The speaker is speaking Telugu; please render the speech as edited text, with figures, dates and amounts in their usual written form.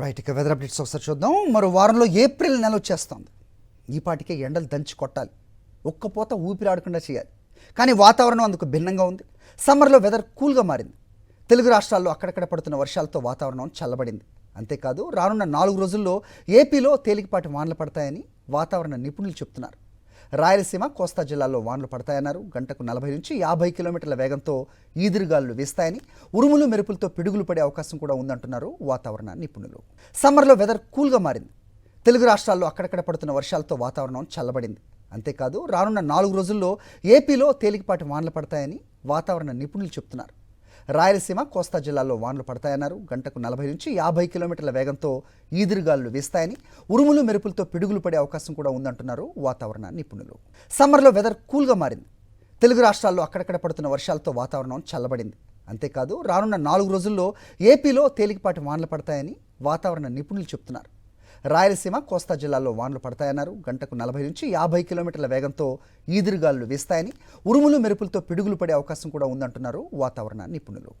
రైట్. ఇక వెదర్ అప్డేట్స్ ఒకసారి చూద్దాం. మరో వారంలో ఏప్రిల్ నెల వచ్చేస్తుంది. ఈ పాటికే ఎండలు దంచి కొట్టాలి, ఒక్కపోత ఊపిరాడకుండా చేయాలి. కానీ వాతావరణం అందుకు భిన్నంగా ఉంది. సమ్మర్లో వెదర్ కూల్గా మారింది. తెలుగు రాష్ట్రాల్లో అక్కడక్కడ పడుతున్న వర్షాలతో వాతావరణం చల్లబడింది. అంతేకాదు రానున్న 4 రోజుల్లో ఏపీలో తేలికపాటి వానలు పడతాయని వాతావరణ నిపుణులు చెప్తున్నారు. రాయలసీమ, కోస్తా జిల్లాల్లో వానలు పడతాయన్నారు. గంటకు 40 నుంచి 50 కిలోమీటర్ల వేగంతో ఈదురుగాలులు వీస్తాయని, ఉరుములు మెరుపులతో పిడుగులు పడే అవకాశం కూడా ఉందంటున్నారు వాతావరణ నిపుణులు. సమ్మర్లో వెదర్ కూల్గా మారింది. తెలుగు రాష్ట్రాల్లో అక్కడక్కడ పడుతున్న వర్షాలతో వాతావరణం చల్లబడింది. అంతేకాదు రానున్న 4 రోజుల్లో ఏపీలో తేలికపాటి వానలు పడతాయని వాతావరణ నిపుణులు చెప్తున్నారు. రాయలసీమ, కోస్తా జిల్లాల్లో వానలు పడతాయన్నారు. గంటకు 40 నుంచి 50 కిలోమీటర్ల వేగంతో ఈదురుగాలులు వీస్తాయని, ఉరుములు మెరుపులతో పిడుగులు పడే అవకాశం కూడా ఉందంటున్నారు వాతావరణ నిపుణులు. సమ్మర్లో వెదర్ కూల్గా మారింది. తెలుగు రాష్ట్రాల్లో అక్కడక్కడ పడుతున్న వర్షాలతో వాతావరణం చల్లబడింది. అంతేకాదు రానున్న 4 రోజుల్లో ఏపీలో తేలికపాటి వానలు పడతాయని వాతావరణ నిపుణులు చెప్తున్నారు. రాయలసీమ, కోస్తా జిల్లాల్లో వానలు పడతాయన్నారు. గంటకు 40 నుంచి 50 కిలోమీటర్ల వేగంతో ఈదురుగాలులు వీస్తాయని, ఉరుములు మెరుపులతో పిడుగులు పడే అవకాశం కూడా ఉందంటున్నారు వాతావరణ నిపుణులు.